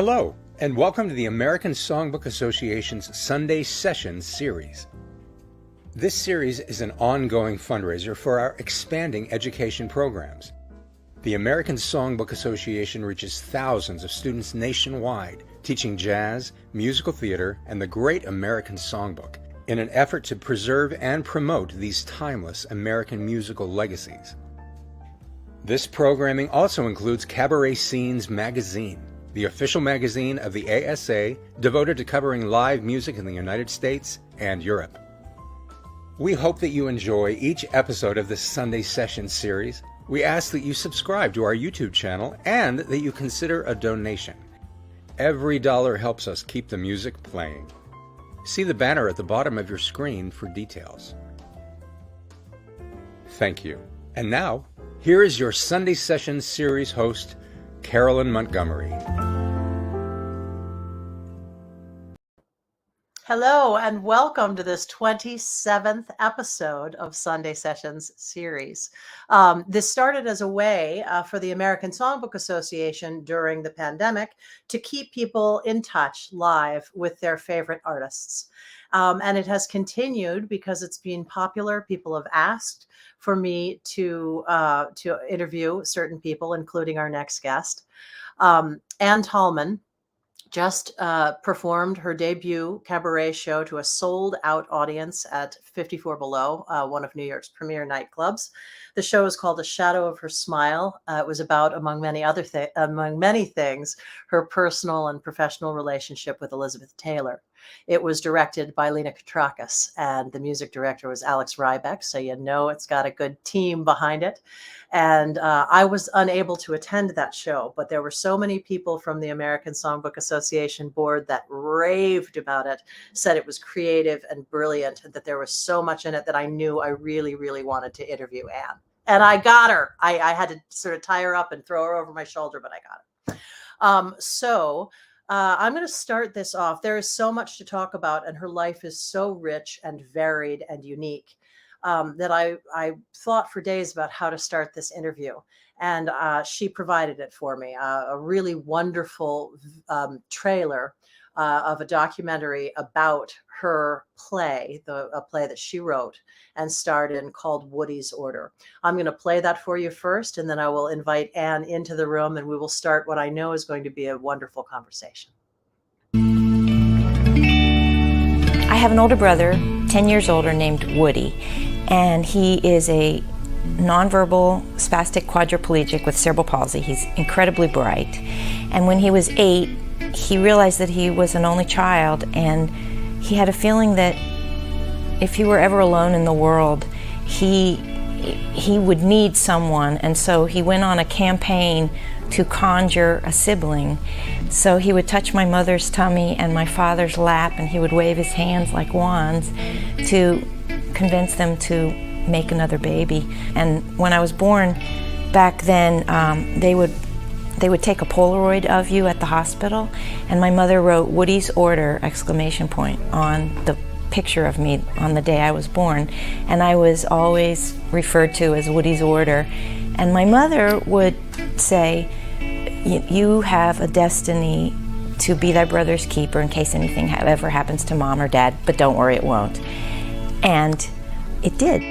Hello, and welcome to the American Songbook Association's Sunday Sessions series. This series is an ongoing fundraiser for our expanding education programs. The American Songbook Association reaches thousands of students nationwide, teaching jazz, musical theater, and the great American Songbook in an effort to preserve and promote these timeless American musical legacies. This programming also includes Cabaret Scenes magazine, the official magazine of the ASA devoted to covering live music in the United States and Europe. We hope that you enjoy each episode of this Sunday Sessions series. We ask that you subscribe to our YouTube channel and that you consider a donation. Every dollar helps us keep the music playing. See the banner at the bottom of your screen for details. Thank you. And now, here is your Sunday Sessions series host, Carolyn Montgomery. Hello and welcome to this 27th episode of Sunday Sessions series. This started as a way for the American Songbook Association during the pandemic to keep people in touch live with their favorite artists. And it has continued because it's been popular. People have asked for me to interview certain people, including our next guest. Ann Talman just performed her debut cabaret show to a sold-out audience at 54 Below, one of New York's premier nightclubs. The show is called A Shadow of Her Smile. It was about, among many things, her personal and professional relationship with Elizabeth Taylor. It was directed by Lena Katrakis, and the music director was Alex Rybeck, so you know it's got a good team behind it. And I was unable to attend that show, but there were so many people from the American Songbook Association board that raved about it, said it was creative and brilliant, and that there was so much in it that I knew I really, really wanted to interview Ann. And I got her. I had to sort of tie her up and throw her over my shoulder, but I got her. I'm going to start this off. There is so much to talk about, and her life is so rich and varied and unique that I thought for days about how to start this interview. And she provided it for me, a really wonderful trailer of a documentary about her play, a play that she wrote and starred in called Woody's Order. I'm going to play that for you first, and then I will invite Ann into the room, and we will start what I know is going to be a wonderful conversation. I have an older brother, 10 years older, named Woody, and he is a nonverbal spastic quadriplegic with cerebral palsy. He's incredibly bright. And when he was 8, he realized that he was an only child, and he had a feeling that if he were ever alone in the world, he would need someone. And so he went on a campaign to conjure a sibling. So he would touch my mother's tummy and my father's lap, and he would wave his hands like wands to convince them to make another baby. And when I was born, back then, they would take a Polaroid of you at the hospital, and my mother wrote Woody's Order, ! on the picture of me on the day I was born. And I was always referred to as Woody's Order. And my mother would say, you have a destiny to be thy brother's keeper in case anything ever happens to mom or dad, but don't worry, it won't. And it did.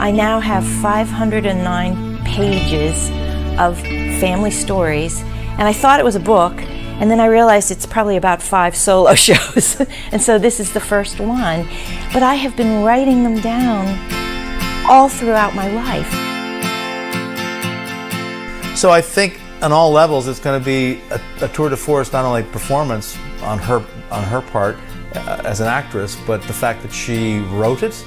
I now have 509 pages of family stories, and I thought it was a book, and then I realized it's probably about 5 solo shows, and so this is the first one. But I have been writing them down all throughout my life. So I think on all levels it's going to be a tour de force, not only performance on her part as an actress, but the fact that she wrote it.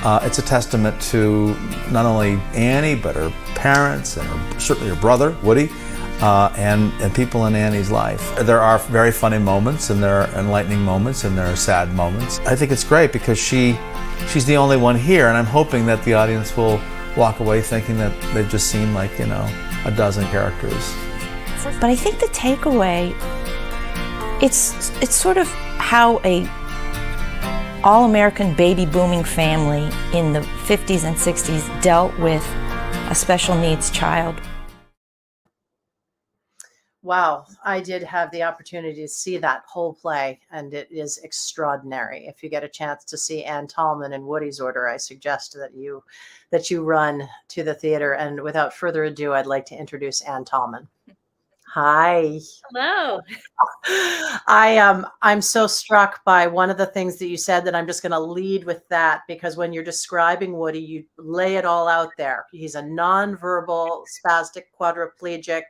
It's a testament to not only Annie, but her parents and certainly her brother, Woody, and people in Annie's life. There are very funny moments, and there are enlightening moments, and there are sad moments. I think it's great because she's the only one here, and I'm hoping that the audience will walk away thinking that they've just seen, like, a dozen characters. But I think the takeaway, it's sort of how a all-American baby booming family in the 50s and 60s dealt with a special needs child. Wow, I did have the opportunity to see that whole play, and it is extraordinary. If you get a chance to see Ann Talman in Woody's Order, I suggest that you run to the theater. And without further ado, I'd like to introduce Ann Talman. Hi. Hello. I'm so struck by one of the things that you said that I'm just going to lead with that, because when you're describing Woody, you lay it all out there. He's a nonverbal, spastic quadriplegic.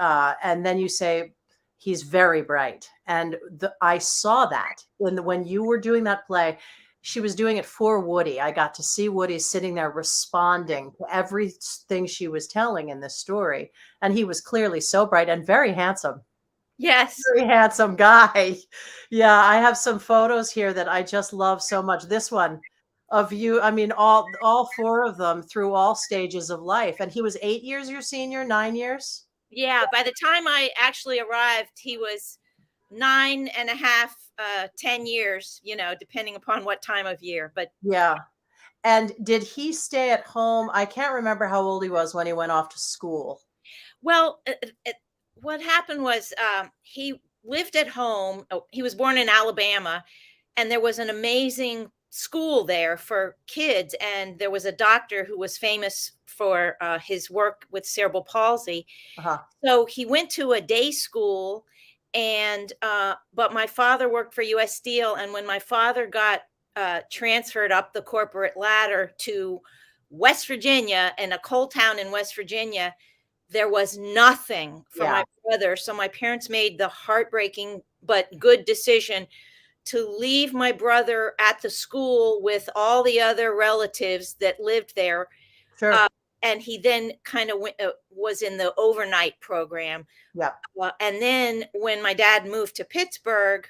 And then you say he's very bright. And I saw that when you were doing that play. She was doing it for Woody. I got to see Woody sitting there responding to everything she was telling in this story. And he was clearly so bright and very handsome. Yes. Very handsome guy. Yeah, I have some photos here that I just love so much. This one of you, I mean, all four of them through all stages of life. And he was 8 years your senior, 9 years? Yeah. By the time I actually arrived, he was 9.5, 10 years, depending upon what time of year. But yeah. And did he stay at home? I can't remember how old he was when he went off to school. Well, what happened was he lived at home. He was born in Alabama, and there was an amazing school there for kids. And there was a doctor who was famous for his work with cerebral palsy. Uh-huh. So he went to a day school, and but my father worked for U.S. Steel. And when my father got transferred up the corporate ladder to West Virginia, in a coal town in West Virginia, there was nothing for my brother. So my parents made the heartbreaking but good decision to leave my brother at the school with all the other relatives that lived there. Sure. And he then kind of was in the overnight program. Yeah. And then when my dad moved to Pittsburgh,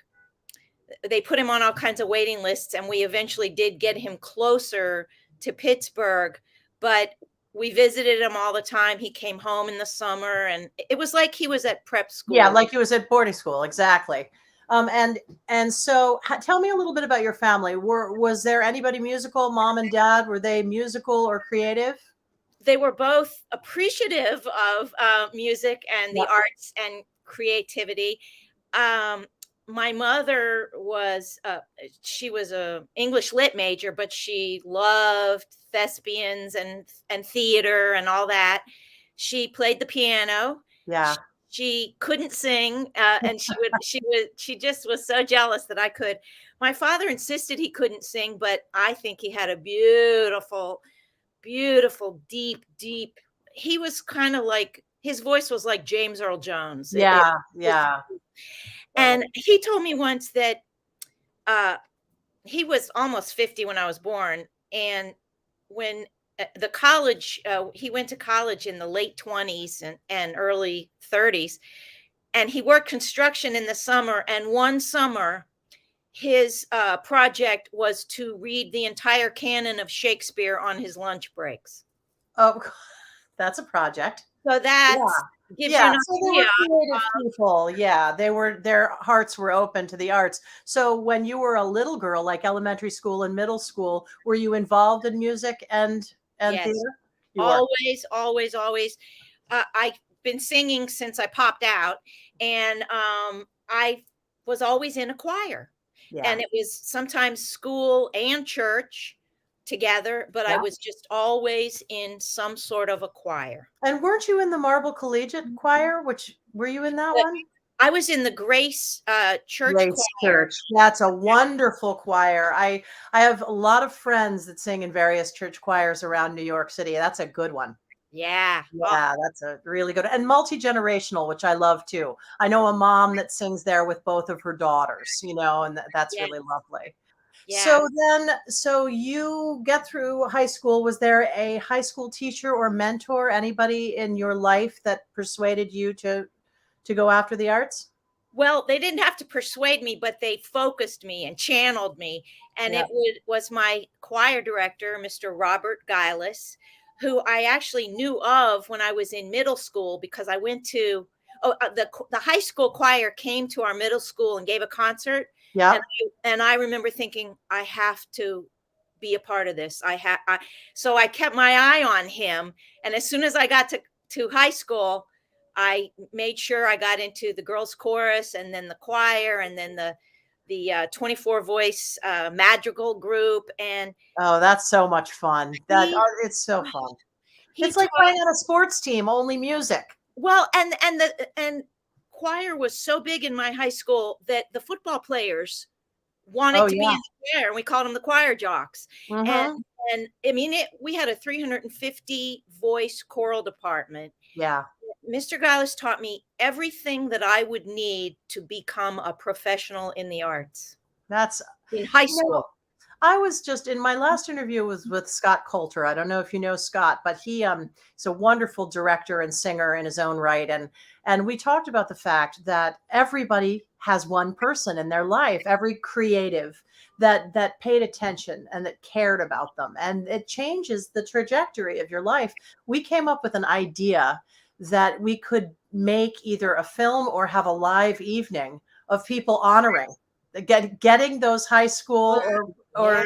they put him on all kinds of waiting lists, and we eventually did get him closer to Pittsburgh. But we visited him all the time. He came home in the summer, and it was like he was at prep school. Yeah, like he was at boarding school. Exactly. And so tell me a little bit about your family. Was there anybody musical? Mom and dad, were they musical or creative? They were both appreciative of music and the arts and creativity. My mother was, she was a English lit major, but she loved thespians and theater and all that. She played the piano. Yeah. She couldn't sing, and she just was so jealous that I could. My father insisted he couldn't sing, but I think he had a beautiful, deep. He was kind of like, his voice was like James Earl Jones. Yeah. And he told me once that he was almost 50 when I was born. And when the college, he went to college in the late 20s and early 30s. And he worked construction in the summer. And one summer, his project was to read the entire canon of Shakespeare on his lunch breaks. Oh, that's a project. So that gives you an so they idea. were creative people. Yeah, their hearts were open to the arts. So when you were a little girl, like elementary school and middle school, were you involved in music and Yes. theater? Always. I've been singing since I popped out, and I was always in a choir. Yeah. And it was sometimes school and church together, but I was just always in some sort of a choir. And weren't you in the Marble Collegiate Choir? Were you in that one? I was in the Grace Church Grace choir. Church. That's a wonderful choir. I have a lot of friends that sing in various church choirs around New York City. That's a good one. Yeah. Yeah, that's a really good, and multi-generational, which I love too. I know a mom that sings there with both of her daughters, and that's really lovely. Yeah. So you get through high school. Was there a high school teacher or mentor, anybody in your life that persuaded you to go after the arts? Well, they didn't have to persuade me, but they focused me and channeled me. And it was my choir director, Mr. Robert Giles, who I actually knew of when I was in middle school, because I went to the high school choir came to our middle school and gave a concert. Yeah. And I remember thinking, I have to be a part of this. So I kept my eye on him. And as soon as I got to high school, I made sure I got into the girls' chorus, and then the choir, and then the 24 voice madrigal group. And Oh, that's so much fun. he, It's so fun. he It's like taught, playing on a sports team, only music. well, and choir was so big in my high school that the football players wanted Oh to be yeah. in the choir, and we called them the choir jocks. Mhm. And I mean, we had a 350 voice choral department. Yeah. Mr. Giles taught me everything that I would need to become a professional in the arts That's in high you know, school. I was just in my last interview was with Scott Coulter. I don't know if you know Scott, but he's a wonderful director and singer in his own right. And we talked about the fact that everybody has one person in their life, every creative that paid attention and that cared about them. And it changes the trajectory of your life. We came up with an idea that we could make either a film or have a live evening of people honoring getting those high school or Yeah.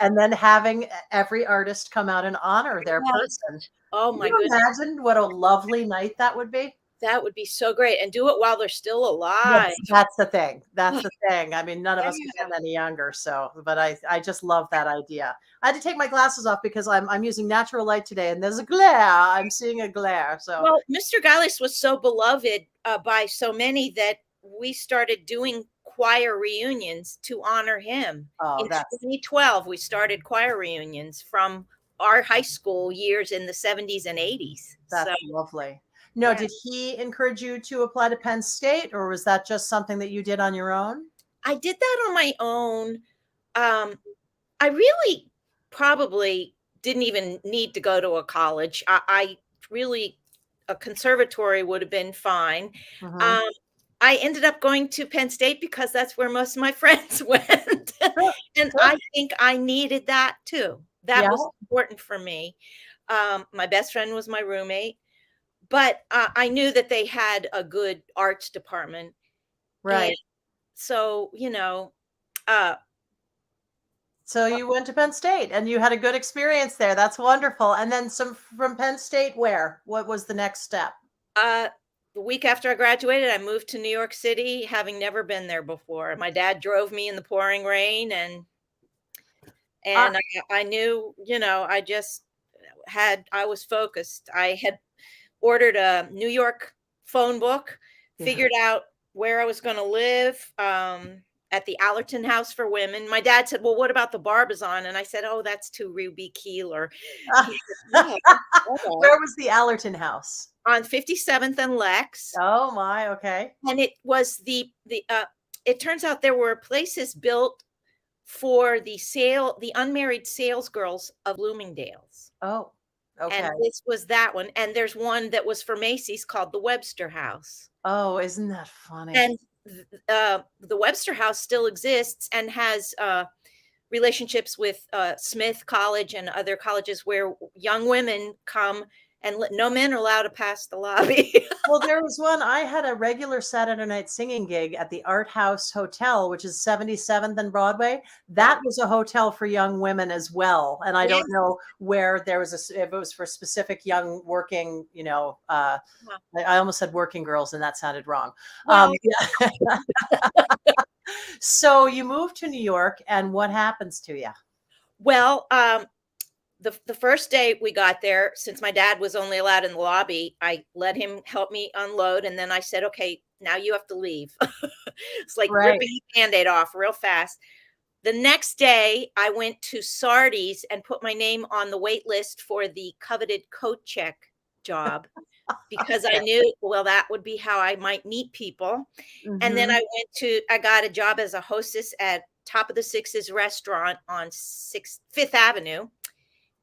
and then having every artist come out and honor their Yes. person. Oh Can my you goodness. imagine what a lovely night that would be? That would be so great. And do it while they're still alive. Yes, that's the thing. That's the thing. I mean, none of us are Yeah. getting any younger, so but I just love that idea. I had to take my glasses off because I'm using natural light today, and there's a glare. I'm seeing a glare. So Well, Mr. Giles was so beloved by so many that we started doing choir reunions to honor him. oh, In that's 2012, we started choir reunions from our high school years in the 70s and 80s. that's So lovely. No, yeah. did he encourage you to apply to Penn State, or was that just something that you did on your own? I did that on my own. I really probably didn't even need to go to a college. I really, a conservatory would have been fine. Mhm. I ended up going to Penn State because that's where most of my friends went. Sure, And sure. I think I needed that too. That Yeah. was important for me. My best friend was my roommate, but I knew that they had a good arts department. Right. And so, uh, So you went to Penn State and you had a good experience there. That's wonderful. And then some from Penn State, where? What was the next step? the week after I graduated, I moved to New York City, having never been there before. My dad drove me in the pouring rain, and Uh, I knew, I was focused. I had ordered a New York phone book, Yeah. figured out where I was going to live, at the Allerton House for Women. My dad said, "Well, what about the Barbizon?" And I said, "Oh, that's too Ruby Keeler." He said, "No, Where was the Allerton House? on 57th and Lex. Oh my, okay. And it was it turns out there were places built for the unmarried salesgirls of Bloomingdale's. Oh, okay. And this was that one. And there's one that was for Macy's called the Webster House. Oh, isn't that funny? And the Webster House still exists and has relationships with Smith College and other colleges where young women come, and no men are allowed to pass the lobby. Well, there was one. I had a regular Saturday night singing gig at the Art House Hotel, which is 77th and Broadway. That was a hotel for young women as well. And I Yes. don't know where there was if it was for specific young working, I almost said working girls, and that sounded wrong. Well, Yeah. So you moved to New York, and what happens to you? Well, the first day we got there, since my dad was only allowed in the lobby, I let him help me unload. And then I said, "Okay, now you have to leave." It's like Right. ripping a Band-Aid off real fast. The next day, I went to Sardi's and put my name on the wait list for the coveted coat check job because I knew, well, that would be how I might meet people. And then Mhm. I got a job as a hostess at Top of the Sixes restaurant on 5th Avenue.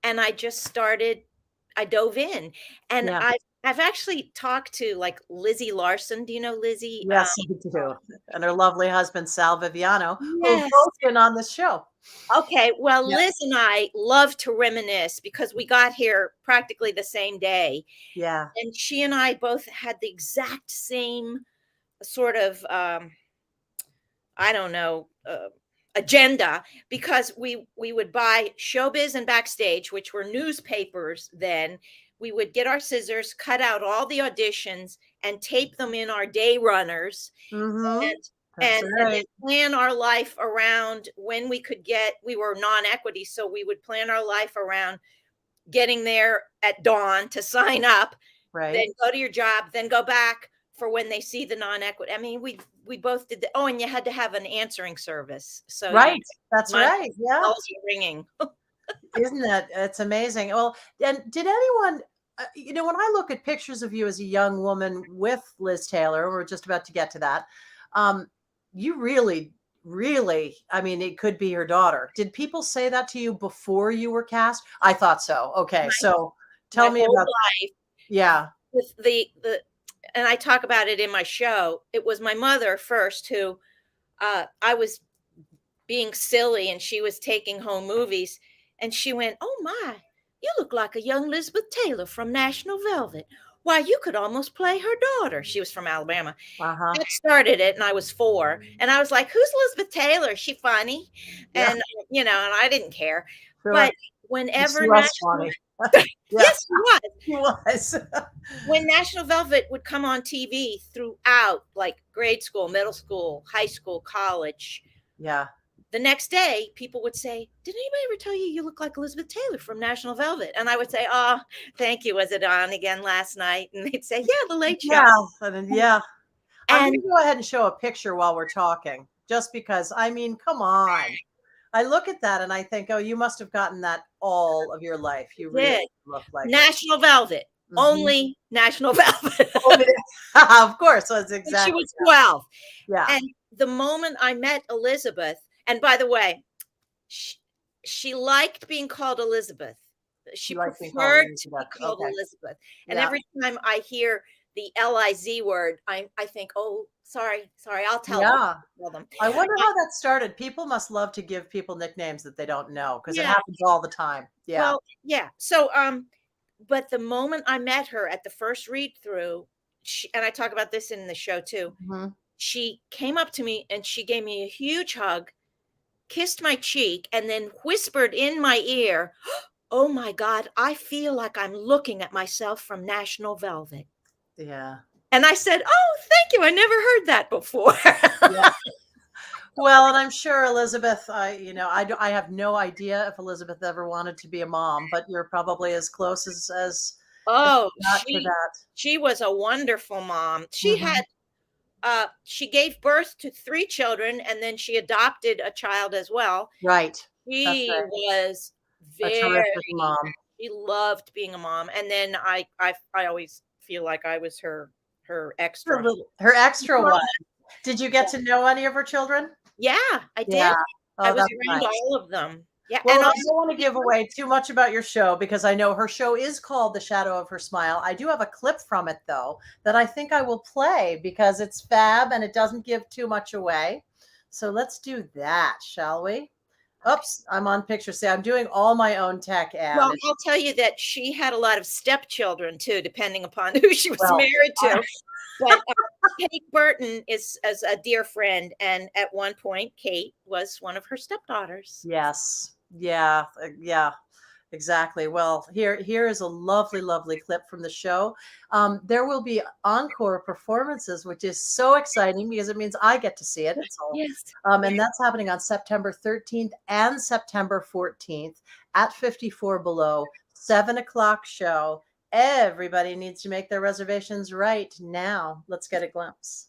And I dove in. And Yeah. I've actually talked to like Lizzie Larson. Do you know Lizzie? Yes, I do. And her lovely husband, Sal Viviano, who've Yes. both been on this show. Okay. Well, Yeah. Liz and I love to reminisce because we got here practically the same day. Yeah. And she and I both had the exact same sort of, I don't know, agenda, because we would buy Showbiz and Backstage, which were newspapers then. We would get our scissors, cut out all the auditions, and tape them in our day runners, Mm-hmm. and That's and right. then plan our life around when we could get. We were non-equity, so we would plan our life around getting there at dawn to sign up, Right. then go to your job, then go back for when they see the non-equity. I mean, we both did oh, and you had to have an answering service. So Right. That's my right. Yeah. bells are ringing. Isn't that, it's amazing. Well, and did anyone, when I look at pictures of you as a young woman with Liz Taylor, we're just about to get to that. You really, I mean, it could be her daughter. Did people say that to you before you were cast? I thought so. Okay. So tell me whole about life. Yeah. With the and I talk about it in my show. It was my mother first who I was being silly and she was taking home movies, and she went, "Oh my, you look like a young Elizabeth Taylor from National Velvet. Why, you could almost play her daughter." She was from Alabama. Uh-huh. That started it, and I was 4, and I was like, "Who's Elizabeth Taylor? Is she funny?" Yeah. And and I didn't care. Sure. But whenever She was National funny. yes, she was. She was. When National Velvet would come on TV throughout, like grade school, middle school, high school, college, Yeah. the next day people would say, "Did anybody ever tell you you look like Elizabeth Taylor from National Velvet?" And I would say, "Oh, thank you. Was it on again last night?" And they'd say, "Yeah, the Late Show." Yeah. And yeah. I'm And going to go ahead and show a picture while we're talking, just because, I mean, come on. I look at that and I think, oh, you must have gotten that all of your life. You really did. look like it. National Velvet. Mhm. Only National Velvet. Of course. That's And exactly. she was 12. Yeah. And the moment I met Elizabeth, and by the way, she liked being called Elizabeth. She liked being called preferred to be Elizabeth. called Okay. Elizabeth. And Yeah. every time I hear the Liz word, I think, "Oh, sorry, I'll tell them." Yeah. Tell them. I wonder how that started. People must love to give people nicknames that they don't know, because it Yeah. happens all the time. Yeah. Well, yeah. So, but the moment I met her at the first read through, and I talk about this in the show too, Mhm. she came up to me and she gave me a huge hug, kissed my cheek, and then whispered in my ear, "Oh my God, I feel like I'm looking at myself from National Velvet." Yeah. And I said, "Oh, thank you. I never heard that before." Yeah. Well, and I'm sure Elizabeth, I have no idea if Elizabeth ever wanted to be a mom, but you're probably as close as Oh, not to that. she was a wonderful mom. She Mhm. had she gave birth to 3 children, and then she adopted a child as well. Right. That's She right. was A very terrific mom. she loved being a mom. And then I always feel like I was her extra. Her extra one. Did you get to know any of her children? Yeah, I did. Yeah. I Oh, was that's around nice. all of them. Yeah. Well, And I also, don't want to give away too much about your show, because I know her show is called The Shadow of Her Smile. I do have a clip from it, though, that I think I will play because it's fab and it doesn't give too much away. So let's do that, shall we? Oops, I'm on picture. See, I'm doing all my own tech ad. well, I'll tell you that she had a lot of stepchildren too, depending upon who she was Well, married to. But Kate Burton is as a dear friend, and at one point, Kate was one of her stepdaughters. Yes. Yeah. Yeah. Exactly. Well, here is a lovely, lovely clip from the show. There will be encore performances, which is so exciting because it means I get to see it. It's all, Yes. and that's happening on September 13th and September 14th at 54 Below, 7:00 show. Everybody needs to make their reservations right now. Let's get a glimpse.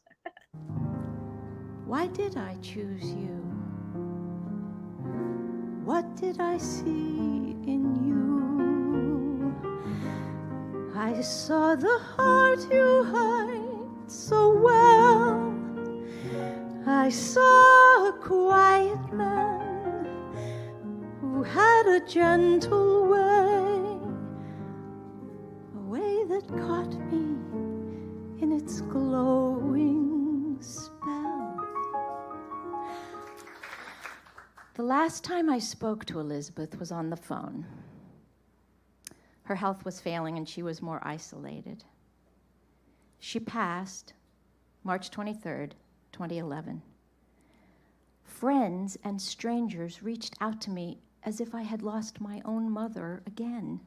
Why did I choose you? What did I see in you? I saw the heart you hide so well. I saw a quiet man who had a gentle way, a way that caught me in its glowing spell. The last time I spoke to Elizabeth was on the phone. Her health was failing and she was more isolated. She passed March 23rd, 2011. Friends and strangers reached out to me as if I had lost my own mother again.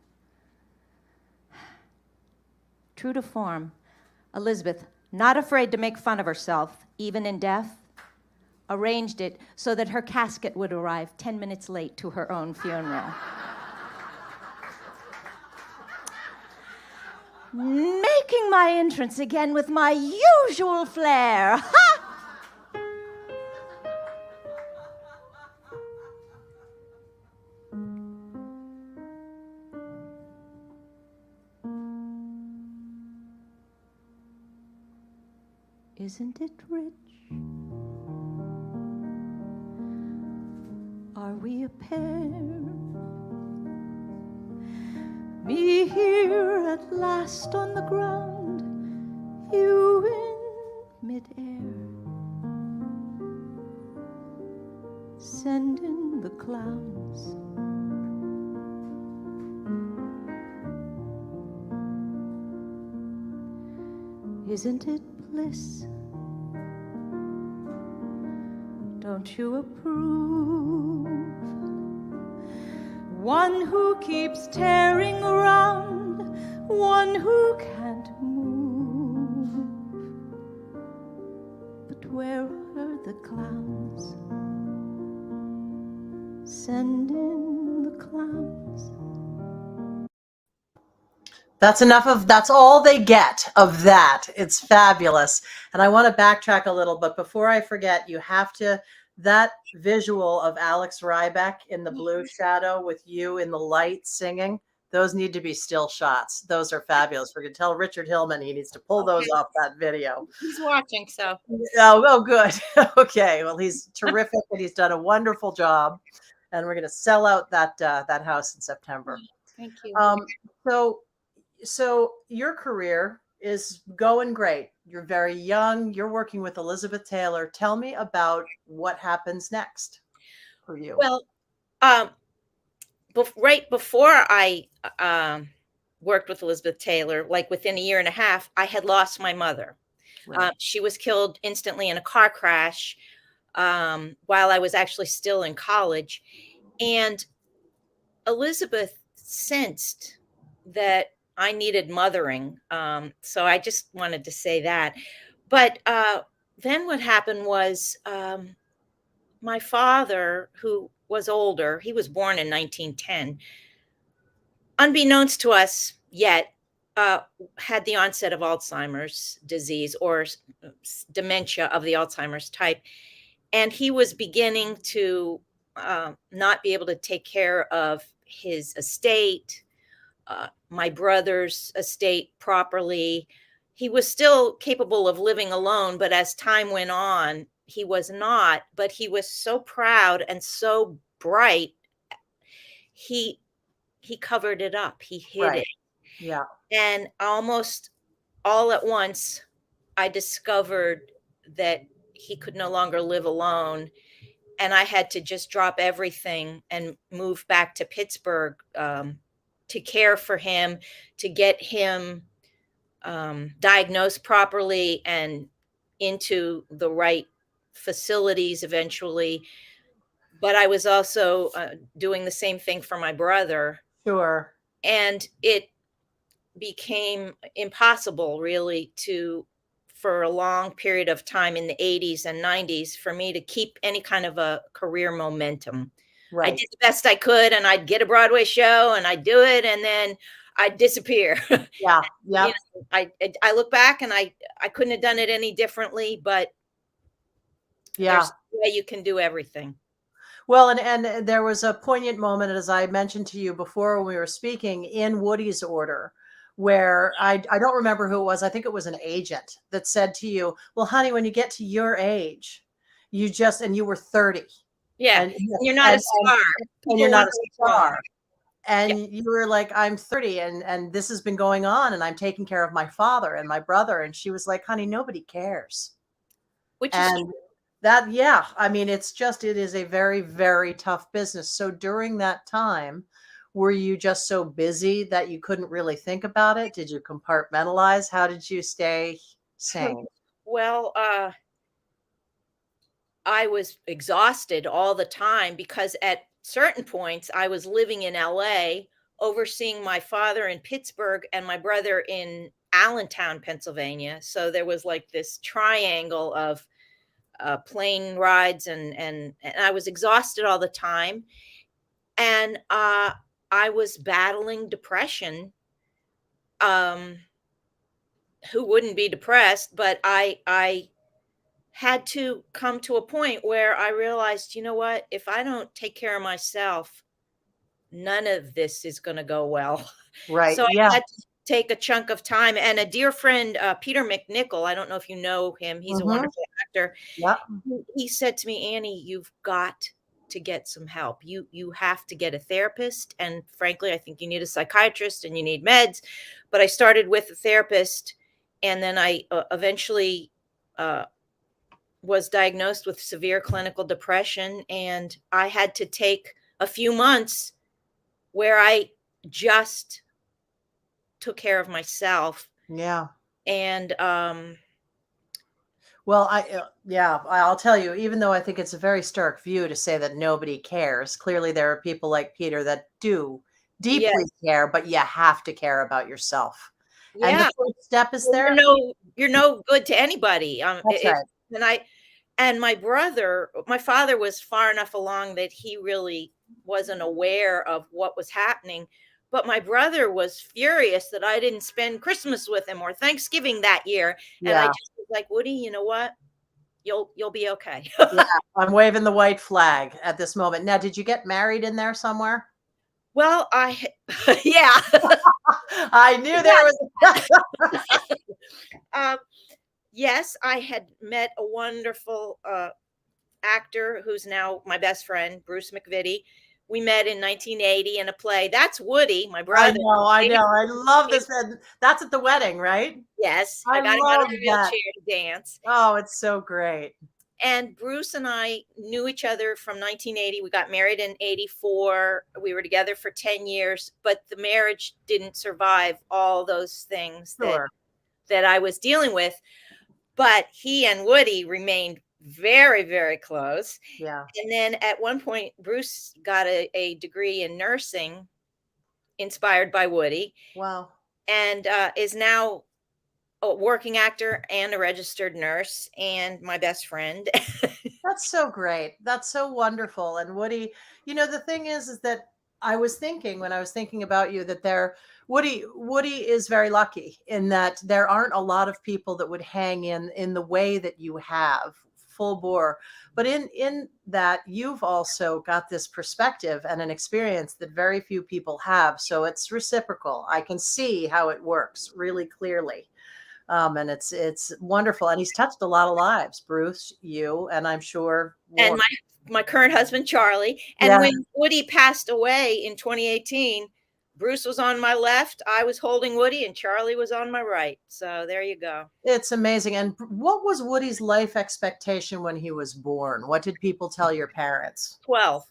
True to form, Elizabeth, not afraid to make fun of herself, even in death, arranged it so that her casket would arrive 10 minutes late to her own funeral. Making my entrance again with my usual flair. Ha! Isn't it rich? Are we a pair? Me here at last on the ground, you in midair. Send in the clowns. Isn't it bliss? Don't you approve? One who keeps tearing around, one who can't move. But where are the clowns? Send in the clowns. That's all they get of that. It's fabulous. And I want to backtrack a little, but before I forget, you have to, that visual of Alex Rybeck in the blue shadow with you in the light singing, those need to be still shots. Those are fabulous. We're going to tell Richard Hillman he needs to pull those off that video. He's watching, so. Oh, good. Okay. Well, he's terrific and he's done a wonderful job. And we're going to sell out that house in September. Thank you. So your career is going great. You're very young. You're working with Elizabeth Taylor. Tell me about what happens next for you. Well, right before I worked with Elizabeth Taylor, like within a year and a half, I had lost my mother. Right. She was killed instantly in a car crash while I was actually still in college. And Elizabeth sensed that I needed mothering. So I just wanted to say that. But then what happened was my father, who was older, he was born in 1910, unbeknownst to us yet, had the onset of Alzheimer's disease or dementia of the Alzheimer's type. And he was beginning to not be able to take care of his estate, my brother's estate properly. He was still capable of living alone, but as time went on, he was not. But he was so proud and so bright, he covered it up. He hid it. Yeah. And almost all at once, I discovered that he could no longer live alone. And I had to just drop everything and move back to Pittsburgh to care for him, to get him diagnosed properly and into the right facilities eventually. But I was also doing the same thing for my brother. Sure. And it became impossible really for a long period of time in the 80s and 90s for me to keep any kind of a career momentum. Right. I did the best I could, and I'd get a Broadway show and I'd do it, and then I'd disappear. Yeah. Yeah. You know, I look back and I couldn't have done it any differently, but Yeah. there's a way you can do everything. Well, and there was a poignant moment, as I mentioned to you before when we were speaking, in Woody's order, where I don't remember who it was. I think it was an agent that said to you, well, honey, when you get to your age, and you were 30. Yeah. And you're not a star. And you're not a People want star. And you were like, I'm 30 and this has been going on and I'm taking care of my father and my brother. And she was like, honey, nobody cares. Which is And that, yeah, I mean, it is a very, very tough business. So during that time, were you just so busy that you couldn't really think about it? Did you compartmentalize? How did you stay sane? well, I was exhausted all the time because at certain points I was living in LA, overseeing my father in Pittsburgh and my brother in Allentown, Pennsylvania. So there was like this triangle of plane rides, and I was exhausted all the time. And I was battling depression. Who wouldn't be depressed? But I had to come to a point where I realized, you know what? If I don't take care of myself, none of this is going to go well. Right. So I Yeah. had to take a chunk of time. And a dear friend, Peter McNichol, I don't know if you know him. He's a Mhm. wonderful actor. Yeah. He said to me, Annie, you've got to get some help. You have to get a therapist. And frankly, I think you need a psychiatrist and you need meds. But I started with a therapist, and then I eventually was diagnosed with severe clinical depression, and I had to take a few months where I just took care of myself. Yeah. And Well, I'll tell you, even though I think it's a very stark view to say that nobody cares, clearly there are people like Peter that do yes, deeply care, but you have to care about yourself. And the yeah, first step is well, therapy. you're no good to anybody. That's right. And my brother, my father was far enough along that he really wasn't aware of what was happening. But my brother was furious that I didn't spend Christmas with him or Thanksgiving that year. And I Yeah. just was like, Woody, you know what? You'll be okay. Yeah. I'm waving the white flag at this moment. Now, did you get married in there somewhere? Well, yeah. I knew there was. Um, yes, I had met a wonderful actor who's now my best friend, Bruce McVitie. We met in 1980 in a play. That's Woody, my I brother. know. I know. I love this. And that's at the wedding, right? Yes, I I got him out of love the that. wheelchair to dance. Oh, it's so great. And Bruce and I knew each other from 1980. We got married in 84. We were together for 10 years, but the marriage didn't survive all those things Sure. that I was dealing with. But he and Woody remained very, very close. Yeah. And then at one point, Bruce got a degree in nursing inspired by Woody, Wow. and is now a working actor and a registered nurse and my best friend. That's so great. That's so wonderful. And Woody, the thing is that I was thinking when I was thinking about you that Woody is very lucky in that there aren't a lot of people that would hang in the way that you have full bore. But in that you've also got this perspective and an experience that very few people have. So it's reciprocal. I can see how it works really clearly. And it's wonderful. And he's touched a lot of lives, Bruce, you, and I'm sure And more. my current husband, Charlie. And Yeah. when Woody passed away in 2018, Bruce was on my left, I was holding Woody, and Charlie was on my right. So there you go. It's amazing. And what was Woody's life expectation when he was born? What did people tell your parents? 12.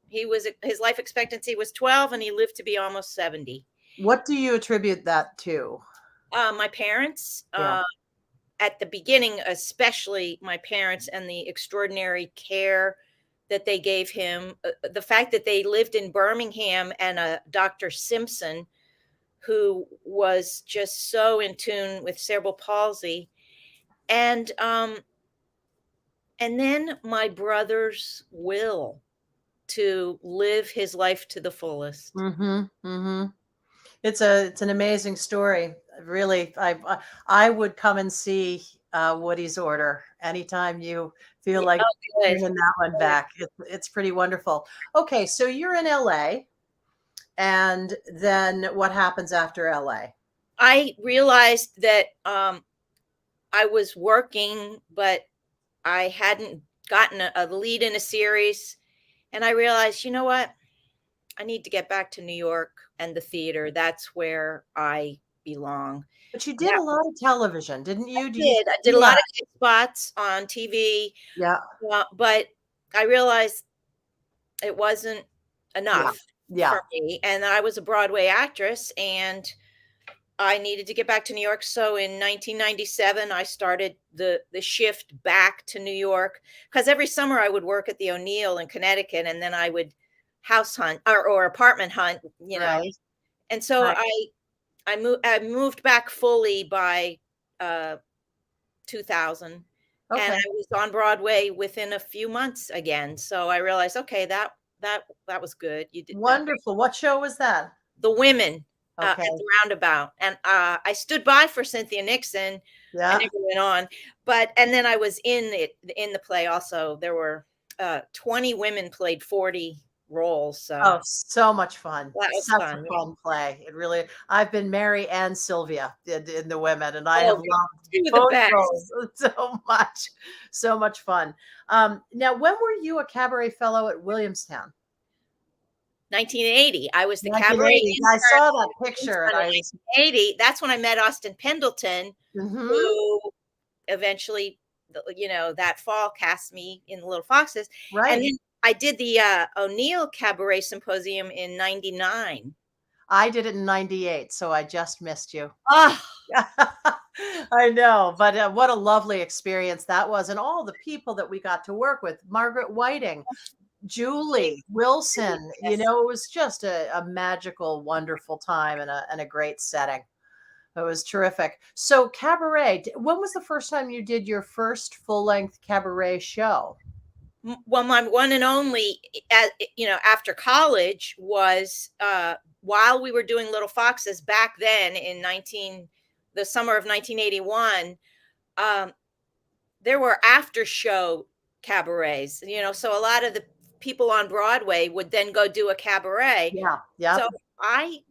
His life expectancy was 12, and he lived to be almost 70. What do you attribute that to? My parents, Yeah. at the beginning, especially my parents, and the extraordinary care that they gave him, the fact that they lived in Birmingham, and Dr. Simpson, who was just so in tune with cerebral palsy. And then my brother's will to live his life to the fullest. Mm-hmm. Mm-hmm. It's an amazing story. Really, I would come and see Woody's Order anytime you feel like good. bringing that one back. It's pretty wonderful. Okay, so you're in LA, and then what happens after LA? I realized that I was working, but I hadn't gotten a lead in a series. And I realized, you know what? I need to get back to New York and the theater. That's where I belong. But you did Yeah. a lot of television, didn't you? I did a lot of guest spots on TV, Yeah. but I realized it wasn't enough Yeah. for me. And I was a Broadway actress, and I needed to get back to New York. So in 1997, I started the shift back to New York, because every summer I would work at the ONeill in Connecticut, and then I would house hunt or apartment hunt, Right. And so Right. I moved back fully by 2000, and Okay. I was on Broadway within a few months again. So I realized, okay, that was good. You did that. Wonderful. What show was that? The Women at Okay. the Roundabout, and I stood by for Cynthia Nixon. I Yeah. never went on, and then I was in the play also. There were 20 women played 40 roles. So Oh, so much fun. that was Such fun. a fun play. It really, I've been Mary and Sylvia in the Women, and I Oh, have loved two of the both best. roles so much. So much fun. Now, when were you a cabaret fellow at Williamstown? 1980. I was the cabaret 1980. I intern saw that in picture, and I was 1980. That's when I met Austin Pendleton, Mhm. who eventually, that fall cast me in the Little Foxes. And Right. then I did the ONeill Cabaret Symposium in 99. I did it in 98, so I just missed you. Oh, I know, but what a lovely experience that was, and all the people that we got to work with. Margaret Whiting, Julie Wilson, yes. it was just a magical, wonderful time and a great setting. It was terrific. So cabaret, when was the first time you did your first full-length cabaret show? Well, my one and only, after college was while we were doing Little Foxes back then in the summer of 1981. There were after show cabarets, so a lot of the people on Broadway would then go do a cabaret. Yeah, yeah. So I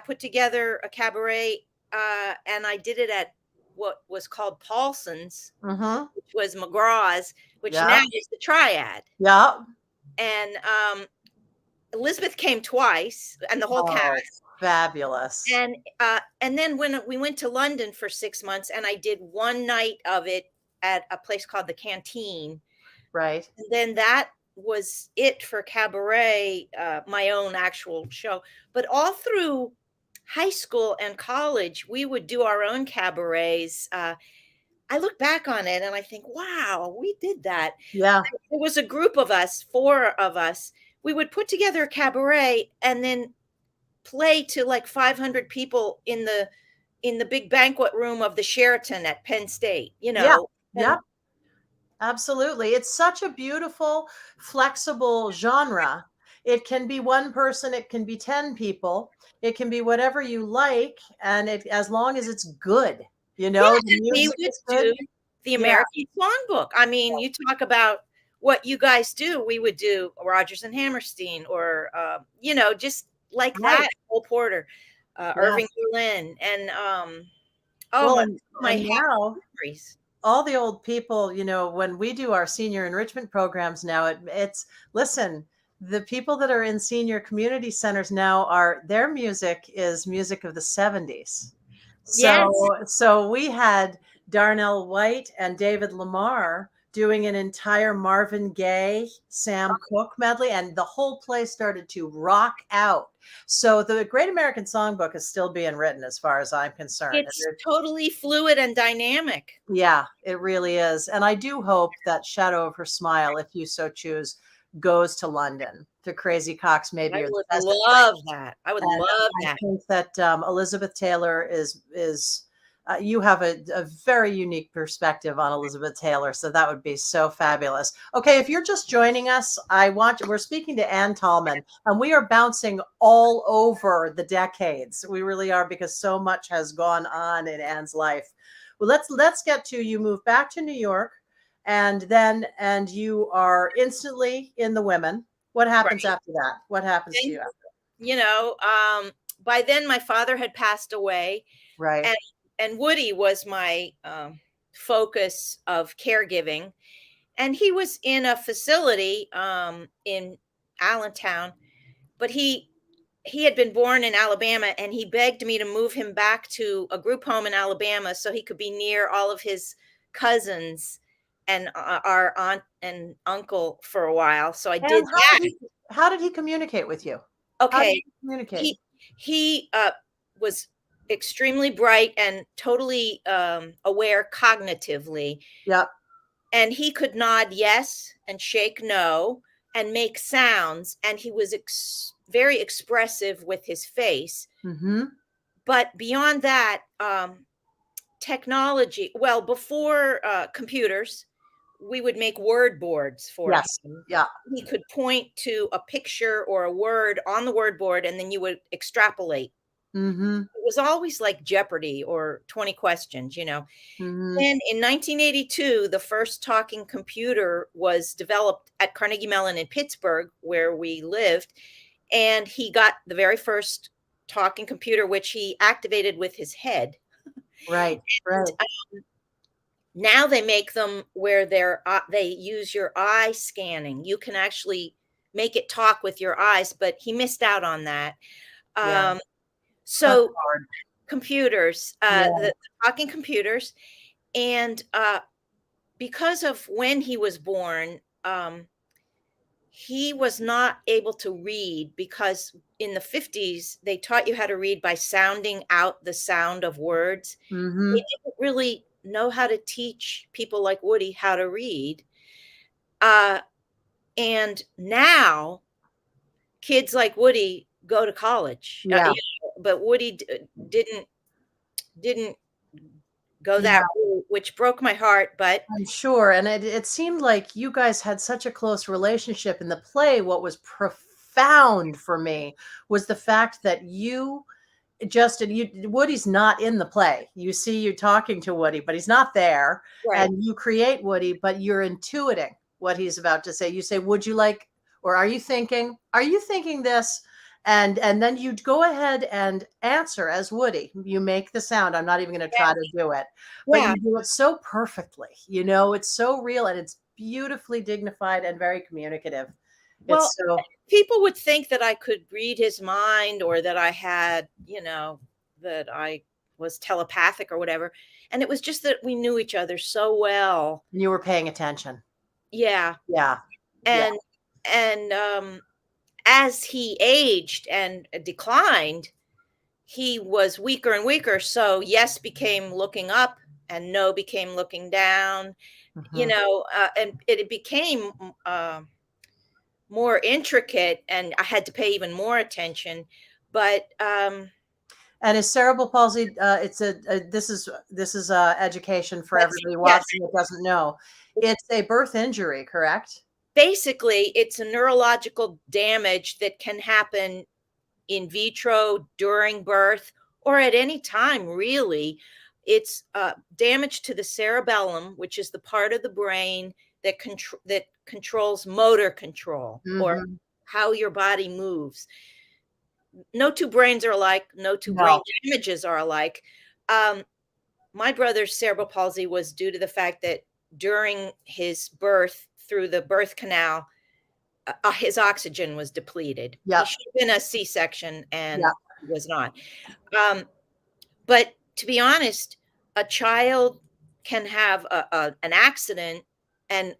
put together a cabaret, and I did it at what was called Paulson's, Mm-hmm. which was McGraw's, which Yeah. now is the Triad. Yeah. And Elizabeth came twice, and the whole Oh, cast. fabulous. And then when we went to London for 6 months, and I did one night of it at a place called the Canteen, Right. and then that was it for cabaret, my own actual show. But all through high school and college, we would do our own cabarets. I look back on it and I think, wow, we did that. Yeah. It was a group of us, 4 of us. We would put together a cabaret and then play to like 500 people in the big banquet room of the Sheraton at Penn State, Yeah. And Yeah. Absolutely. It's such a beautiful, flexible genre. It can be one person, it can be 10 people, it can be whatever you like, and as long as it's good, Yeah, the and we music would is good. do the Yeah. American Songbook. I mean, you talk about what you guys do. We would do Rodgers and Hammerstein, or just like Right. that. Cole Porter, Irving Berlin, and Well, my and now memories. all the old people, when we do our senior enrichment programs now, listen, the people that are in senior community centers now their music is music of the 70s. Yes. So we had Darnell White and David Lamar doing an entire Marvin Gaye, Sam Cooke medley, and the whole place started to rock out. So the Great American Songbook is still being written, as far as I'm concerned. It's totally fluid and dynamic. Yeah, it really is. And I do hope that Shadow of Her Smile, if you so choose, goes to London, to Crazy Cox, maybe. I would love that. I would love I that. think that Elizabeth Taylor is you have a very unique perspective on Elizabeth Taylor, so that would be so fabulous. Okay, if you're just joining us, we're speaking to Ann Talman, and we are bouncing all over the decades. We really are, because so much has gone on in Ann's life. Well, let's get to, you move back to New York, and you are instantly in the Women. What happens after that? What happens to you after? By then my father had passed away. Right. And Woody was my focus of caregiving. And he was in a facility in Allentown, but he had been born in Alabama, and he begged me to move him back to a group home in Alabama so he could be near all of his cousins and our aunt and uncle for a while. So I did that. How did he communicate with you? Okay. Communicate? He was extremely bright and totally aware cognitively. Yep. And he could nod yes and shake no and make sounds. And he was very expressive with his face. Mm-hmm. But beyond that, technology, well, before computers, we would make word boards for Yes. him. Yeah. He could point to a picture or a word on the word board, and then you would extrapolate. Mm-hmm. It was always like Jeopardy or 20 questions, you know. Mm-hmm. And in 1982, the first talking computer was developed at Carnegie Mellon in Pittsburgh, where we lived. And he got the very first talking computer, which he activated with his head. Right. Right. Now they make them where they use your eye scanning. You can actually make it talk with your eyes, but he missed out on that. Yeah. So That's hard. computers, the talking computers, and because of when he was born, he was not able to read, because in the 50s they taught you how to read by sounding out the sound of words. Mm-hmm. They didn't really know how to teach people like Woody how to read. And now kids like Woody go to college. Yeah. But Woody didn't go that route, which broke my heart. But I'm sure. And it seemed like you guys had such a close relationship in the play. What was profound for me was the fact that Woody's not in the play. You see you talking to Woody, but he's not there. right. And you create Woody, but you're intuiting what he's about to say. You say, would you like, or are you thinking this? And then you go ahead and answer as Woody. You make the sound. I'm not even going to try to do it, but Yeah. you do it so perfectly. You know, it's so real and it's beautifully dignified and very communicative. Well, It's so, people would think that I could read his mind, or that I had, you know, that I was telepathic or whatever. And it was just that we knew each other so well. you were paying attention. Yeah. Yeah. And as he aged and declined, he was weaker and weaker. So yes became looking up, and no became looking down. You Mhm. know, and it became more intricate, and I had to pay even more attention. But And is cerebral palsy? This is education for That's- everybody yes. watching that doesn't know. It's a birth injury, correct? basically, it's a neurological damage that can happen in vitro, during birth, or at any time, really. It's damage to the cerebellum, which is the part of the brain that controls motor control, or Mhm. how your body moves. No two brains are alike. No two No. brain images are alike. My brother's cerebral palsy was due to the fact that during his birth, through the birth canal, his oxygen was depleted. Yep. He should have been a C-section, and Yep. he was not. But to be honest, a child can have an accident and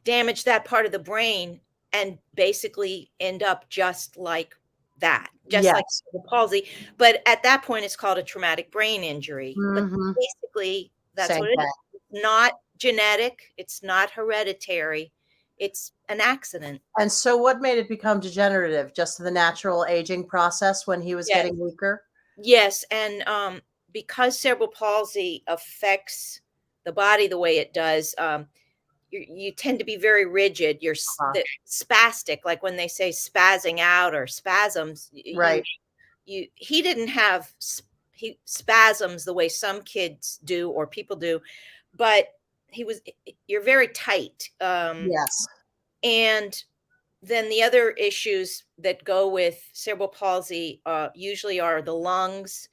damage that part of the brain, and basically end up just like that, just like Yes. cerebral palsy. But at that point, it's called a traumatic brain injury. Mhm. But basically, that's Same what it thing. is. It's not genetic. It's not hereditary. It's an accident. And so what made it become degenerative? Just the natural aging process when he was Yes. getting weaker? Yes, and because cerebral palsy affects the body the way it does, you tend to be very rigid. You're spastic, like when they say spazzing out or spasms. Right. He didn't have spasms the way some kids do or people do, but you're very tight. Yes. And then the other issues that go with cerebral palsy usually are the lungs.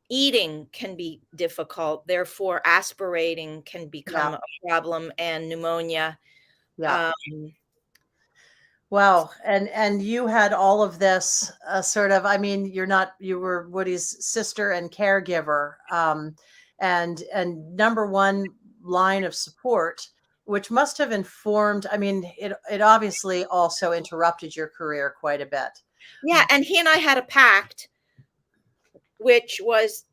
Eating can be difficult, therefore aspirating can become a problem, and pneumonia. Yeah. Wow. And you had all of this sort of, I mean, you were Woody's sister and caregiver, and number one line of support, which must have informed, I mean, it obviously also interrupted your career quite a bit. Yeah, and he and I had a pact which was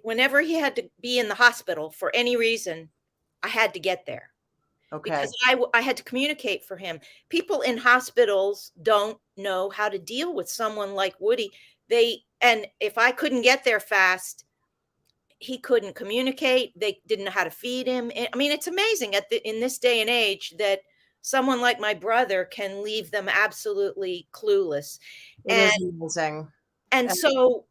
whenever he had to be in the hospital for any reason, I had to get there. Okay. Because I had to communicate for him. People in hospitals don't know how to deal with someone like Woody. And if I couldn't get there fast, he couldn't communicate. They didn't know how to feed him. I mean, it's amazing in this day and age that someone like my brother can leave them absolutely clueless. It is amazing. And so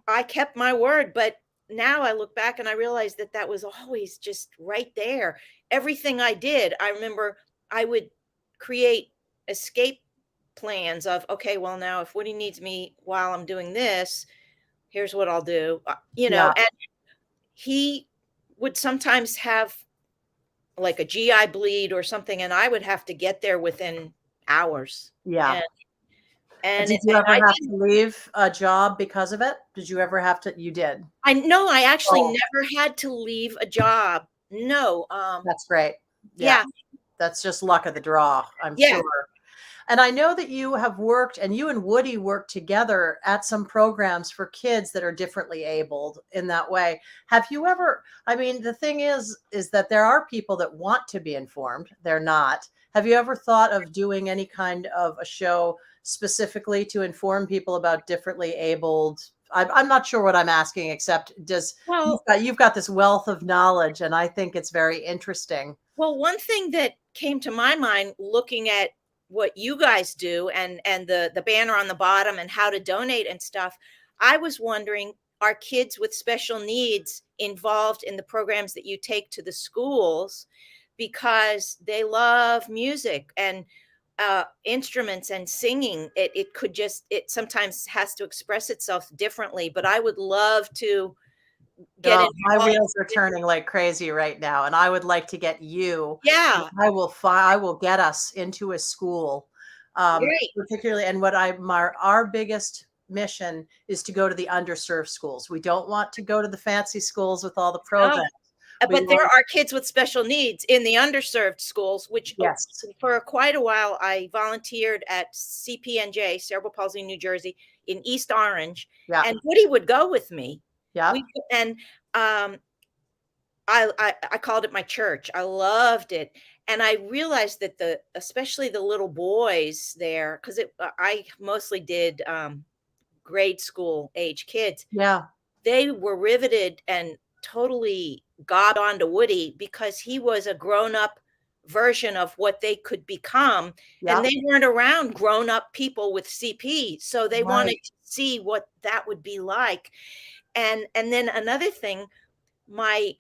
I kept my word, but now I look back and I realize that was always just right there. Everything I did, I remember I would create escape plans of, okay, well, now if Woody needs me while I'm doing this, here's what I'll do, and he would sometimes have like a GI bleed or something, and I would have to get there within hours. Yeah. And did you ever have to leave a job because of it? Did you ever have to? You did. I actually never had to leave a job. No. That's great. Yeah. That's just luck of the draw, I'm sure. And I know that you have worked, and you and Woody worked together at some programs for kids that are differently abled in that way. Have you ever, I mean, the thing is that there are people that want to be informed. They're not. Have you ever thought of doing any kind of a show specifically to inform people about differently abled? I'm not sure what I'm asking, except you've got this wealth of knowledge, and I think it's very interesting. Well, one thing that came to my mind looking at what you guys do and the banner on the bottom and how to donate and stuff, I was wondering, are kids with special needs involved in the programs that you take to the schools? Because they love music and instruments and singing. It sometimes has to express itself differently, but I would love to get it. My wheels are turning like crazy right now, and I would like to get you. Yeah, I will get us into a school, particularly. And our biggest mission is to go to the underserved schools. We don't want to go to the fancy schools with all the programs. But there are kids with special needs in the underserved schools, which for quite a while I volunteered at CPNJ, Cerebral Palsy, New Jersey, in East Orange. Yeah. And Woody would go with me. Yeah. I called it my church. I loved it. And I realized that especially the little boys there, because I mostly did grade school age kids. Yeah. They were riveted and totally got onto Woody because he was a grown-up version of what they could become. Yeah. And they weren't around grown-up people with CP. So they wanted to see what that would be like. And then another thing, my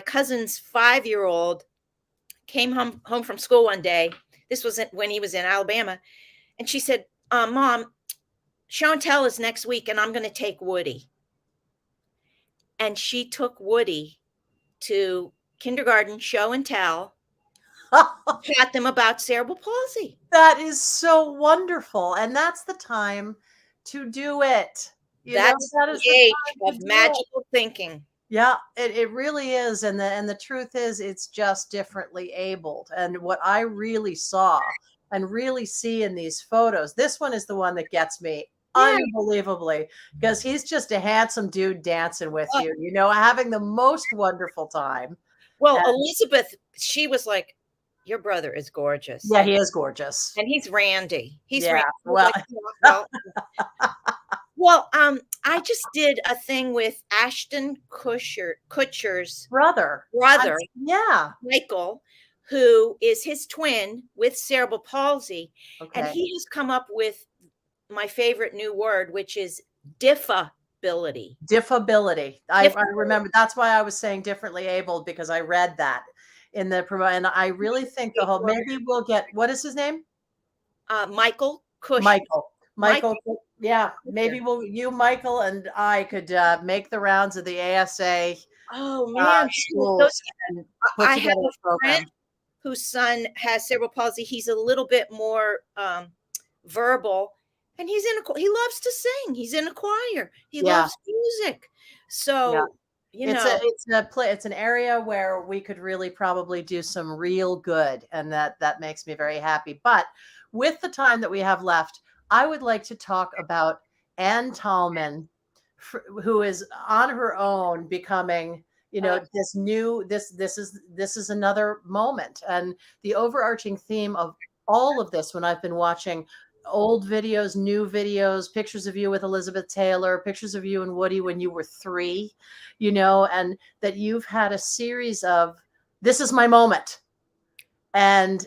cousin's 5-year-old came home from school one day. This was when he was in Alabama. And she said, Mom, show and tell is next week, and I'm going to take Woody. And she took Woody to kindergarten show and tell, taught them about cerebral palsy. That is so wonderful. And that's the time to do it. That is the age of magical thinking. Yeah, it really is. And the truth is, it's just differently abled. And what I really saw and really see in these photos, this one is the one that gets me unbelievably, because he's just a handsome dude dancing with you, having the most wonderful time. Well, Elizabeth, she was like, your brother is gorgeous. Yeah, he is gorgeous. And he's Randy. He's Randy. Well, I just did a thing with Ashton Kutcher's brother, Michael, who is his twin with cerebral palsy. Okay. And he has come up with my favorite new word, which is diffability. Diffability. I remember. That's why I was saying differently abled, because I read that in the promo, and I really think maybe we'll get, what is his name? Michael Kush. Michael. Yeah, maybe Michael, and I could make the rounds of the ASA. Oh man, schools. I have a program. Friend whose son has cerebral palsy. He's a little bit more verbal. And he loves to sing. He's in a choir. He loves music. So, it's an area where we could really probably do some real good. And that makes me very happy. But with the time that we have left, I would like to talk about Ann Talman, who is on her own becoming, this is another moment. And the overarching theme of all of this, when I've been watching old videos, new videos, pictures of you with Elizabeth Taylor, pictures of you and Woody when you were 3, and that you've had a series of, this is my moment. And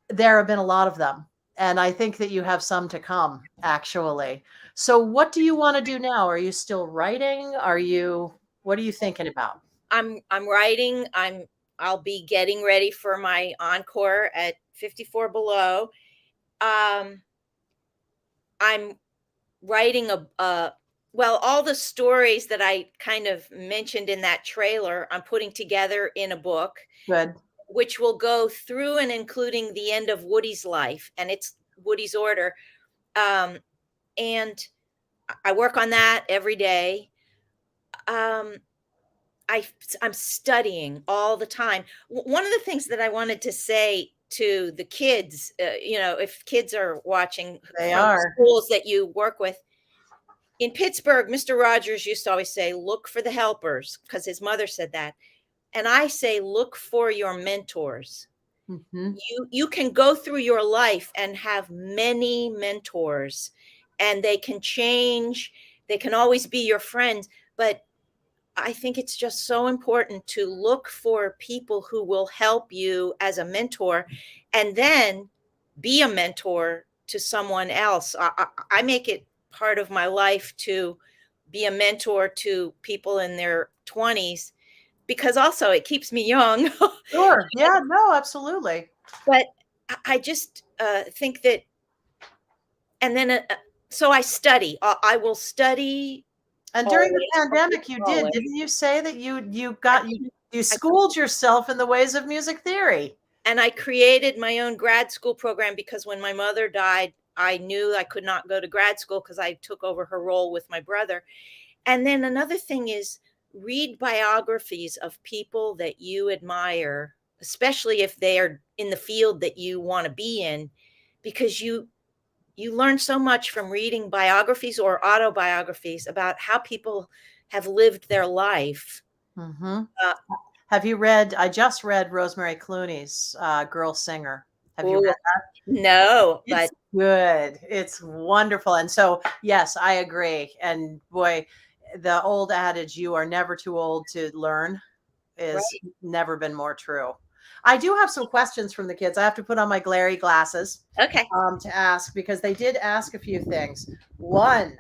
there have been a lot of them. And I think that you have some to come, actually. So what do you want to do now? Are you still writing? What are you thinking about? I'm writing. I'll be getting ready for my encore at 54 Below. I'm writing all the stories that I kind of mentioned in that trailer, I'm putting together in a book. Good. Which will go through and including the end of Woody's life, and it's Woody's order. And I work on that every day. I'm studying all the time. One of the things that I wanted to say to the kids, if kids are watching, they from are schools that you work with. In Pittsburgh, Mr. Rogers used to always say, look for the helpers, because his mother said that. And I say, look for your mentors. Mm-hmm. You can go through your life and have many mentors, and they can change. They can always be your friends. But I think it's just so important to look for people who will help you as a mentor, and then be a mentor to someone else. I make it part of my life to be a mentor to people in their 20s. Because also it keeps me young. Sure. Yeah, no, absolutely. But I just think that, and then, so I study. I will study. And during the pandemic, didn't you say that you schooled yourself in the ways of music theory? And I created my own grad school program, because when my mother died, I knew I could not go to grad school because I took over her role with my brother. And then another thing is, read biographies of people that you admire, especially if they are in the field that you want to be in, because you learn so much from reading biographies or autobiographies about how people have lived their life. Mm-hmm. Have you read, I just read Rosemary Clooney's Girl Singer. Have you read that? No, but it's good. It's wonderful. And so, yes, I agree. And boy, the old adage, you are never too old to learn, is never been more true. I do have some questions from the kids. I have to put on my glary glasses. Okay. To ask, because they did ask a few things. One,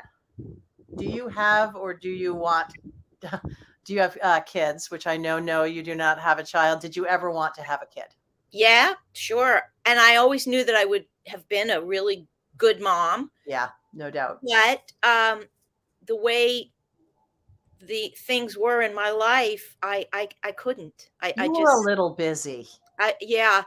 do you have, or do you want, do you have kids? Which I know you do not have a child. Did you ever want to have a kid? Yeah, sure. And I always knew that I would have been a really good mom. Yeah, no doubt. But the way the things were in my life, I couldn't. You were a little busy. Yeah.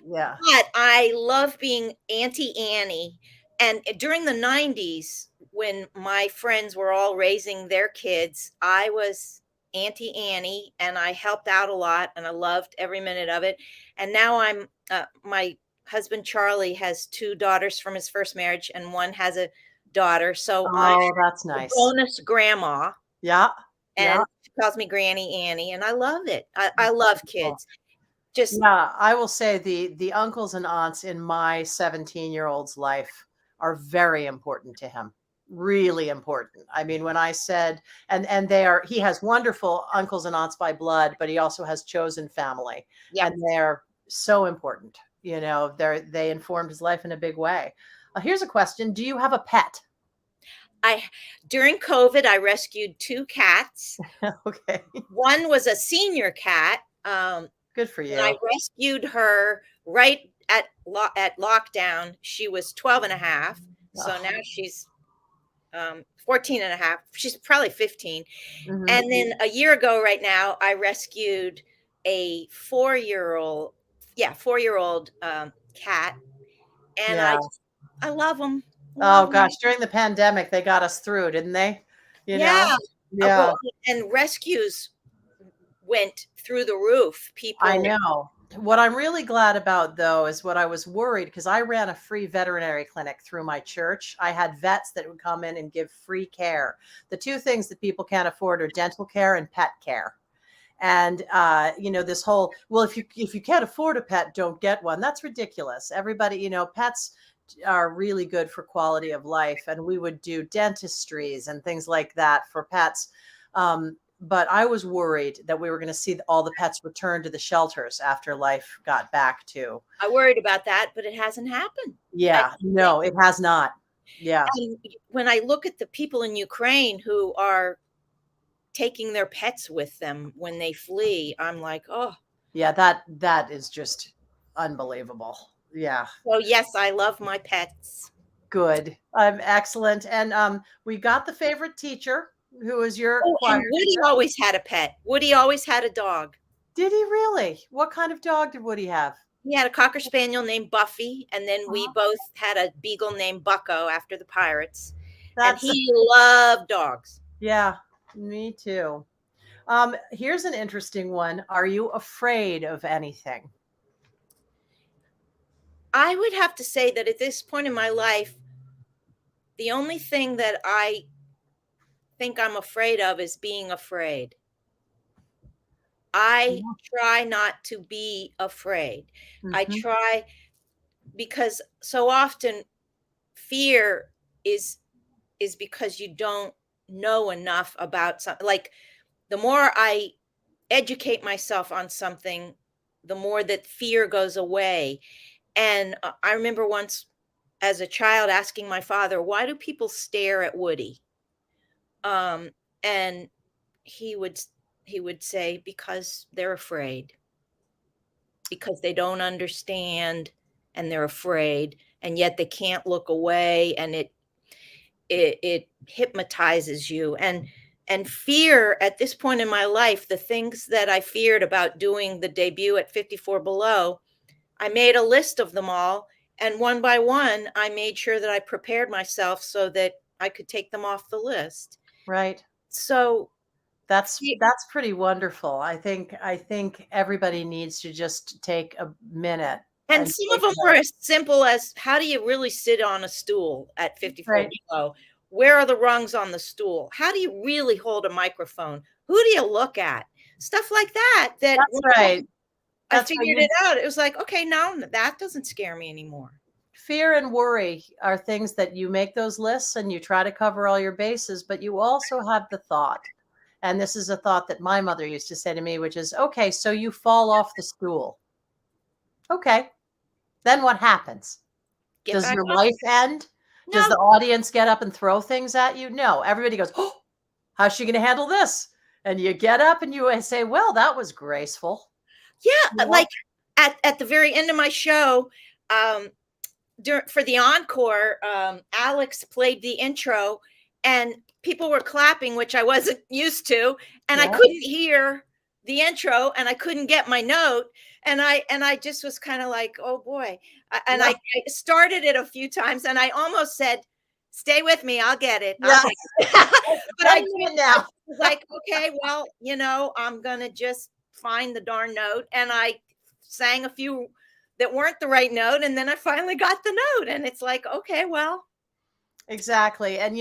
But I love being Auntie Annie. And during the 90s, when my friends were all raising their kids, I was Auntie Annie, and I helped out a lot, and I loved every minute of it. And now I'm my husband Charlie has 2 daughters from his first marriage, and one has a daughter. So that's nice. Bonus grandma. Yeah. And she calls me Granny Annie, and I love it. I love kids. I will say the uncles and aunts in my 17-year-old's life are very important to him. Really important. I mean, when I said, and he has wonderful uncles and aunts by blood, but he also has chosen family. Yeah. And they're so important. They informed his life in a big way. Here's a question. Do you have a pet? During COVID, I rescued 2 cats. Okay. One was a senior cat. Good for you. I rescued her right at lockdown. She was 12 and a half. So now she's 14 and a half. She's probably 15. Mm-hmm. And then a year ago right now, I rescued a 4-year-old cat. And I love them. Oh gosh, during the pandemic, they got us through, didn't they? Yeah. And rescues went through the roof. People, I know. What I'm really glad about, though, is what I was worried, because I ran a free veterinary clinic through my church. I had vets that would come in and give free care. The two things that people can't afford are dental care and pet care. And this whole, well, if you can't afford a pet, don't get one. That's ridiculous. Everybody, pets are really good for quality of life, and we would do dentistries and things like that for pets. But I was worried that we were going to see all the pets return to the shelters after life got back to. I worried about that, but it hasn't happened. Yeah, no, it has not. Yeah. And when I look at the people in Ukraine who are taking their pets with them when they flee, I'm like, oh. Yeah, that is just unbelievable. Yeah. So yes, I love my pets. Good. Excellent. And we got the favorite teacher, who is your choir And Woody teacher. always had a pet. Woody always had a dog. Did he really? What kind of dog did Woody have? He had a Cocker Spaniel named Buffy, and then we both had a beagle named Bucko after the Pirates. And he loved dogs. Yeah, me too. Here's an interesting one. Are you afraid of anything? I would have to say that at this point in my life, the only thing that I think I'm afraid of is being afraid. I try not to be afraid. I try, because so often fear is because you don't know enough about something. Like, the more I educate myself on something, the more that fear goes away. And I remember once as a child asking my father, why do people stare at Woody? And he would say, because they're afraid, because they don't understand and they're afraid, and yet they can't look away, and it hypnotizes you. And fear at this point in my life, the things that I feared about doing the debut at 54 Below, I made a list of them all. And one by one, I made sure that I prepared myself so that I could take them off the list. Right. So that's pretty wonderful. I think everybody needs to just take a minute. And some of them were as simple as, how do you really sit on a stool at 54 Below? Where are the rungs on the stool? How do you really hold a microphone? Who do you look at? Stuff like that. That's right. I figured it out. It was like, okay, now that doesn't scare me anymore. Fear and worry are things that you make those lists and you try to cover all your bases, but you also have the thought. And this is a thought that my mother used to say to me, which is, okay, so you fall off the stool. Okay. Then what happens? Does your life end? No. Does the audience get up and throw things at you? No. Everybody goes, oh, how's she going to handle this? And you get up and you say, well, that was graceful. Yeah. Like at the very end of my show, for the encore, Alex played the intro and people were clapping, which I wasn't used to. And I couldn't hear the intro and I couldn't get my note. And I just was kind of like, oh boy. And I started it a few times and I almost said, stay with me, I'll get it. Yeah. But I didn't now. Was like, okay, well, I'm going to just find the darn note. And I sang a few that weren't the right note. And then I finally got the note and it's like, okay, well. Exactly. And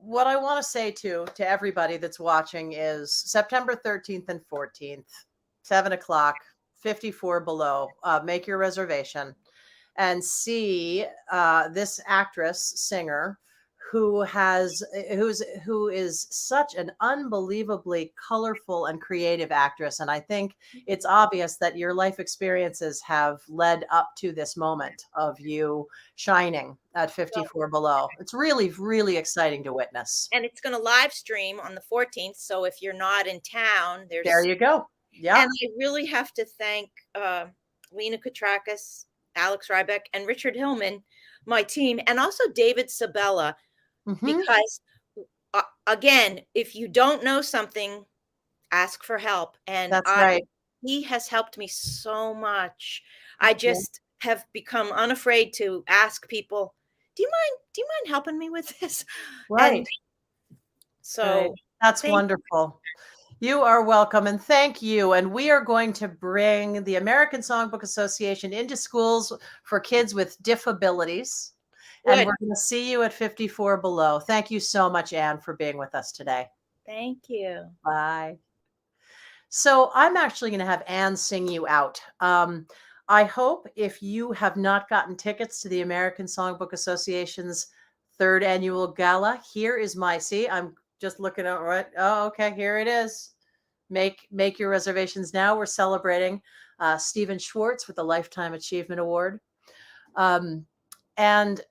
what I want to say to everybody that's watching is September 13th and 14th, 7:00, 54 Below. Make your reservation and see this actress, singer, who is such an unbelievably colorful and creative actress. And I think it's obvious that your life experiences have led up to this moment of you shining at 54 Below. It's really, really exciting to witness. And it's going to live stream on the 14th. So if you're not in town, there you go. Yeah. And I really have to thank Lena Katrakis, Alex Rybeck, and Richard Hillman, my team, and also David Sabella. Because again, if you don't know something, ask for help. And that's right. He has helped me so much. I just have become unafraid to ask people, do you mind helping me with this? Right. And so that's wonderful. You are welcome, and thank you. And we are going to bring the American Songbook Association into schools for kids with disabilities. And Good. we're going to see you at 54 Below. Thank you so much, Anne, for being with us today. Thank you. Bye. So I'm actually going to have Anne sing you out. I hope if you have not gotten tickets to the American Songbook Association's 3rd annual gala, here is I'm just looking at right. Oh, okay, here it is. Make your reservations now. We're celebrating Stephen Schwartz with the Lifetime Achievement Award. And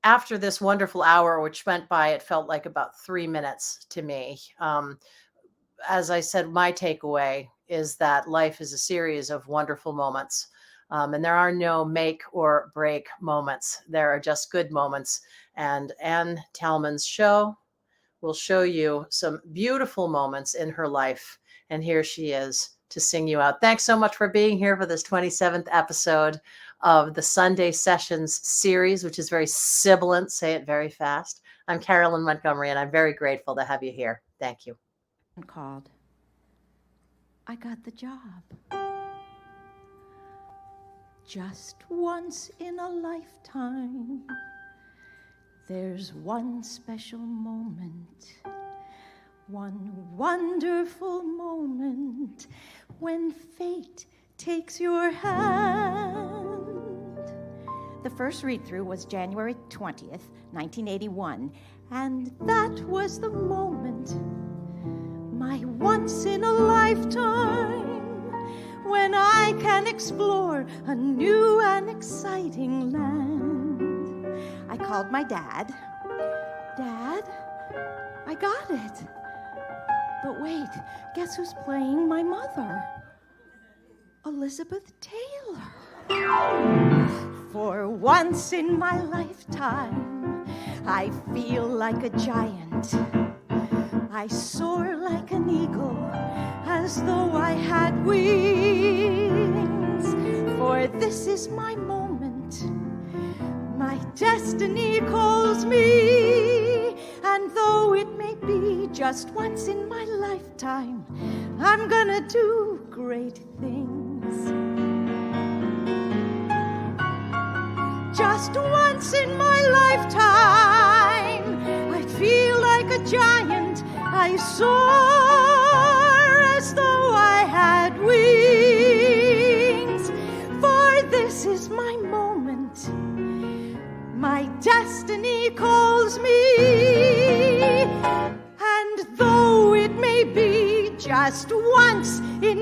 after this wonderful hour, which went by, it felt like about 3 minutes to me. As I said, my takeaway is that life is a series of wonderful moments. And there are no make or break moments. There are just good moments. And Ann Talman's show will show you some beautiful moments in her life. And here she is to sing you out. Thanks so much for being here for this 27th episode of the Sunday Sessions series, which is very sibilant. Say it very fast. I'm Carolyn Montgomery, and I'm very grateful to have you here. Thank you. Called. I got the job. Just once in a lifetime, there's one special moment, one wonderful moment when fate takes your hand. The first read-through was January 20th, 1981, and that was the moment, my once in a lifetime, when I can explore a new and exciting land. I called my dad. Dad, I got it. But wait, guess who's playing my mother? Elizabeth Taylor. For once in my lifetime, I feel like a giant. I soar like an eagle, as though I had wings. For this is my moment, my destiny calls me. And though it may be just once in my lifetime, I'm gonna do great things. Just once in my lifetime, I feel like a giant. I soar as though I had wings. For this is my moment, my destiny calls me. And though it may be just once in